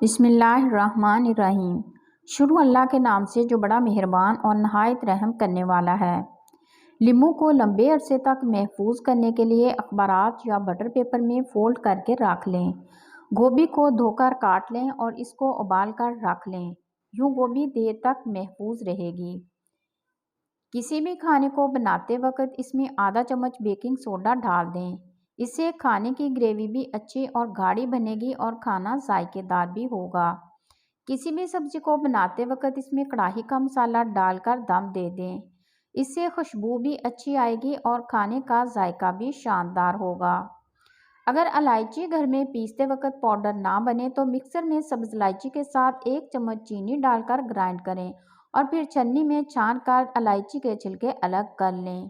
بسم اللہ الرحمن الرحیم۔ شروع اللہ کے نام سے جو بڑا مہربان اور نہایت رحم کرنے والا ہے۔ لیموں کو لمبے عرصے تک محفوظ کرنے کے لیے اخبارات یا بٹر پیپر میں فولڈ کر کے رکھ لیں۔ گوبھی کو دھو کر کاٹ لیں اور اس کو ابال کر رکھ لیں، یوں گوبھی دیر تک محفوظ رہے گی۔ کسی بھی کھانے کو بناتے وقت اس میں آدھا چمچ بیکنگ سوڈا ڈال دیں، اس سے کھانے کی گریوی بھی اچھی اور گاڑھی بنے گی اور کھانا ذائقے دار بھی ہوگا۔ کسی بھی سبزی کو بناتے وقت اس میں کڑاہی کا مسالہ ڈال کر دم دے دیں، اس سے خوشبو بھی اچھی آئے گی اور کھانے کا ذائقہ بھی شاندار ہوگا۔ اگر الائچی گھر میں پیستے وقت پاؤڈر نہ بنے تو مکسر میں سبز الائچی کے ساتھ 1 چمچ چینی ڈال کر گرائنڈ کریں اور پھر چھنی میں چھان کر الائچی کے چھلکے الگ کر لیں۔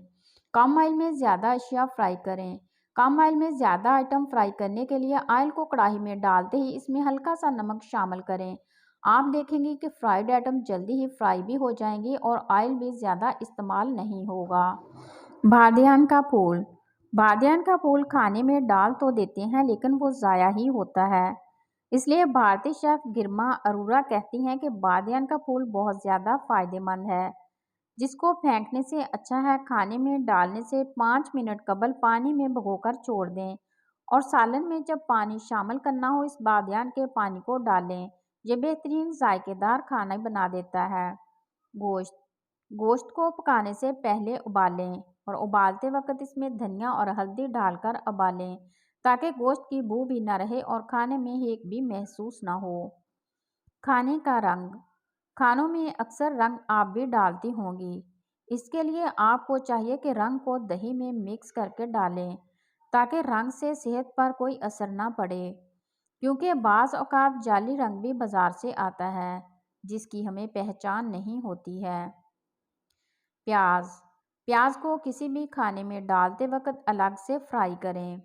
کم آئل میں زیادہ اشیاء فرائی کریں۔ کم آئل میں زیادہ آئٹم فرائی کرنے کے لیے آئل کو کڑاہی میں ڈالتے ہی اس میں ہلکا سا نمک شامل کریں۔ آپ دیکھیں گے کہ فرائیڈ آئٹم جلدی ہی فرائی بھی ہو جائیں گی اور آئل بھی زیادہ استعمال نہیں ہوگا۔ بادیان کا پھول۔ بادیان کا پھول کھانے میں ڈال تو دیتے ہیں لیکن وہ ضائع ہی ہوتا ہے، اس لیے بھارتی شیف گرما اروڑا کہتی ہیں کہ بادیان کا پھول بہت زیادہ فائدہ مند ہے، جس کو پھینکنے سے اچھا ہے کھانے میں ڈالنے سے 5 منٹ قبل پانی میں بھگو کر چھوڑ دیں اور سالن میں جب پانی شامل کرنا ہو اس بادیان کے پانی کو ڈالیں۔ یہ بہترین ذائقے دار کھانا بنا دیتا ہے۔ گوشت کو پکانے سے پہلے ابالیں اور ابالتے وقت اس میں دھنیا اور ہلدی ڈال کر ابالیں تاکہ گوشت کی بو بھی نہ رہے اور کھانے میں ہیک بھی محسوس نہ ہو۔ کھانے کا رنگ۔ کھانوں میں اکثر رنگ آپ بھی ڈالتی ہوں گی، اس کے لیے آپ کو چاہیے کہ رنگ کو دہی میں مکس کر کے ڈالیں تاکہ رنگ سے صحت پر کوئی اثر نہ پڑے، کیونکہ بعض اوقات جعلی رنگ بھی بازار سے آتا ہے جس کی ہمیں پہچان نہیں ہوتی ہے۔ پیاز کو کسی بھی کھانے میں ڈالتے وقت الگ سے فرائی کریں،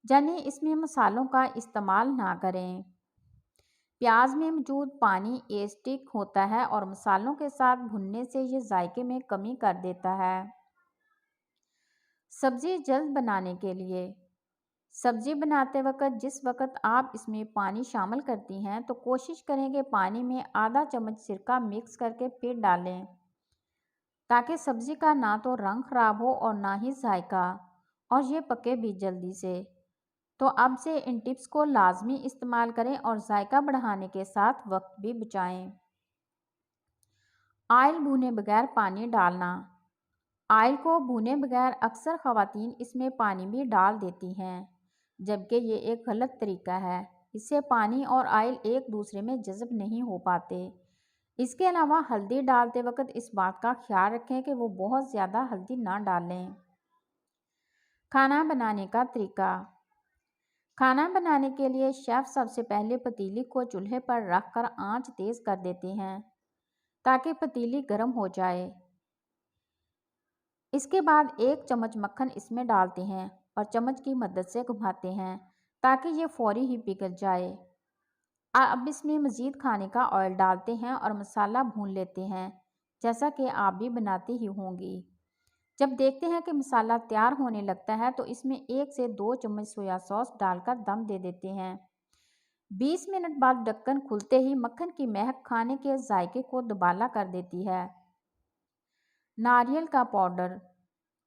یعنی اس میں مسالوں کا استعمال نہ کریں۔ پیاز میں موجود پانی ایسٹک ہوتا ہے اور مسالوں کے ساتھ بھوننے سے یہ ذائقے میں کمی کر دیتا ہے۔ سبزی جلد بنانے کے لیے۔ سبزی بناتے وقت جس وقت آپ اس میں پانی شامل کرتی ہیں تو کوشش کریں کہ پانی میں آدھا چمچ سرکہ مکس کر کے پھر ڈالیں تاکہ سبزی کا نہ تو رنگ خراب ہو اور نہ ہی ذائقہ، اور یہ پکے بھی جلدی سے۔ تو اب سے ان ٹپس کو لازمی استعمال کریں اور ذائقہ بڑھانے کے ساتھ وقت بھی بچائیں۔ آئل بھونے بغیر پانی ڈالنا۔ آئل کو بھونے بغیر اکثر خواتین اس میں پانی بھی ڈال دیتی ہیں، جبکہ یہ ایک غلط طریقہ ہے۔ اس سے پانی اور آئل ایک دوسرے میں جذب نہیں ہو پاتے۔ اس کے علاوہ ہلدی ڈالتے وقت اس بات کا خیال رکھیں کہ وہ بہت زیادہ ہلدی نہ ڈالیں۔ کھانا بنانے کا طریقہ۔ کھانا بنانے کے لیے شیف سب سے پہلے پتیلی کو چولہے پر رکھ کر آنچ تیز کر دیتے ہیں تاکہ پتیلی گرم ہو جائے۔ اس کے بعد 1 چمچ مکھن اس میں ڈالتے ہیں اور چمچ کی مدد سے گھماتے ہیں تاکہ یہ فوری ہی پگھل جائے۔ اب اس میں مزید کھانے کا آئل ڈالتے ہیں اور مسالہ بھون لیتے ہیں جیسا کہ آپ بھی بناتی ہی ہوں گی۔ جب دیکھتے ہیں کہ مسالہ تیار ہونے لگتا ہے تو اس میں 1 سے 2 چمچ سویا سوس ڈال کر دم دے دیتے ہیں۔ 20 منٹ بعد ڈھکن کھلتے ہی مکھن کی مہک کھانے کے ذائقے کو دوبالا کر دیتی ہے۔ ناریل کا پاؤڈر۔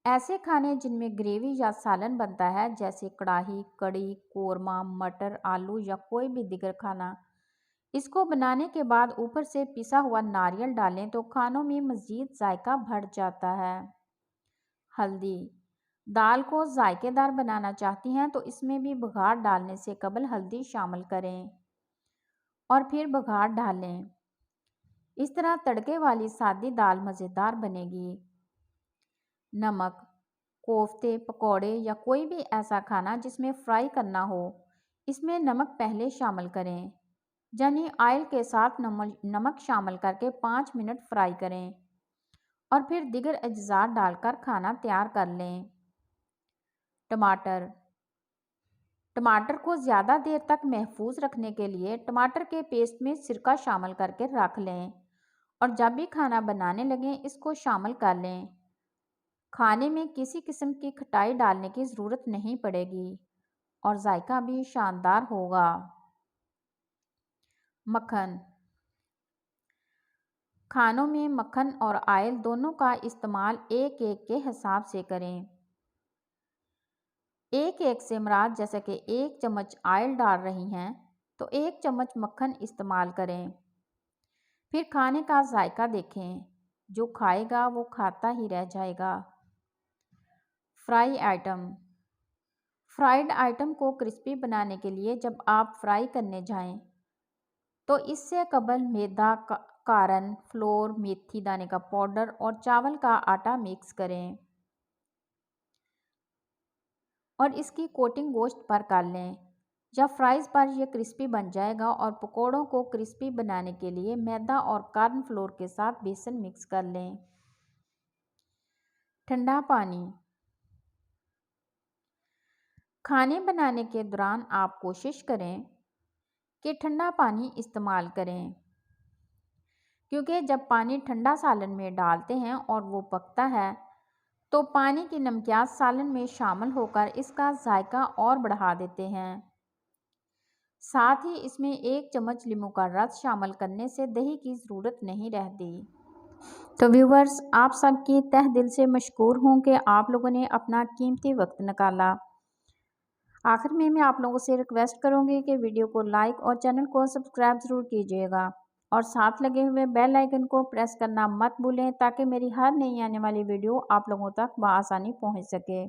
ایسے کھانے جن میں گریوی یا سالن بنتا ہے جیسے کڑاہی، کڑی، قورمہ، مٹر، آلو یا کوئی بھی دیگر کھانا، اس کو بنانے کے بعد اوپر سے پسا ہوا ناریل ڈالیں تو کھانوں میں مزید ذائقہ بڑھ جاتا ہے۔ ہلدی۔ دال کو ذائقے دار بنانا چاہتی ہیں تو اس میں بھی بگھار ڈالنے سے قبل ہلدی شامل کریں اور پھر بگھار ڈالیں۔ اس طرح تڑکے والی سادی دال مزیدار بنے گی۔ نمک۔ کوفتے، پکوڑے یا کوئی بھی ایسا کھانا جس میں فرائی کرنا ہو، اس میں نمک پہلے شامل کریں، یعنی آئل کے ساتھ نمک شامل کر کے 5 منٹ فرائی کریں اور پھر دیگر اجزاء ڈال کر کھانا تیار کر لیں۔ ٹماٹر۔ ٹماٹر کو زیادہ دیر تک محفوظ رکھنے کے لیے ٹماٹر کے پیسٹ میں سرکہ شامل کر کے رکھ لیں اور جب بھی کھانا بنانے لگیں اس کو شامل کر لیں۔ کھانے میں کسی قسم کی کھٹائی ڈالنے کی ضرورت نہیں پڑے گی اور ذائقہ بھی شاندار ہوگا۔ مکھن۔ کھانوں میں مکھن اور آئل دونوں کا استعمال ایک ایک کے حساب سے کریں۔ ایک ایک سے مراد جیسا کہ 1 چمچ آئل ڈال رہی ہیں تو 1 چمچ مکھن استعمال کریں۔ پھر کھانے کا ذائقہ دیکھیں، جو کھائے گا وہ کھاتا ہی رہ جائے گا۔ Fry item. فرائیڈ آئٹم کو کرسپی بنانے کے لیے جب آپ فرائی کرنے جائیں تو اس سے قبل میدا، کارن فلور، میتھی دانے کا پاؤڈر اور چاول کا آٹا مکس کریں اور اس کی کوٹنگ گوشت پر کر لیں۔ جب فرائز پر یہ کرسپی بن جائے گا اور پکوڑوں کو کرسپی بنانے کے لیے میدا اور کارن فلور کے ساتھ بیسن مکس کر لیں۔ ٹھنڈا پانی۔ کھانے بنانے کے دوران آپ کوشش کریں کہ ٹھنڈا پانی استعمال کریں، کیونکہ جب پانی ٹھنڈا سالن میں ڈالتے ہیں اور وہ پکتا ہے تو پانی کی نمکیات سالن میں شامل ہو کر اس کا ذائقہ اور بڑھا دیتے ہیں۔ ساتھ ہی اس میں 1 چمچ لیموں کا رس شامل کرنے سے دہی کی ضرورت نہیں رہتی۔ تو ویورز، آپ سب کی تہ دل سے مشکور ہوں کہ آپ لوگوں نے اپنا قیمتی وقت نکالا۔ آخر میں آپ لوگوں سے ریکویسٹ کروں گی کہ ویڈیو کو لائک اور چینل کو سبسکرائب ضرور کیجیے گا اور ساتھ لگے ہوئے بیل آئیکن کو پریس کرنا مت بھولیں تاکہ میری ہر نئی آنے والی ویڈیو آپ لوگوں تک بآسانی پہنچ سکے۔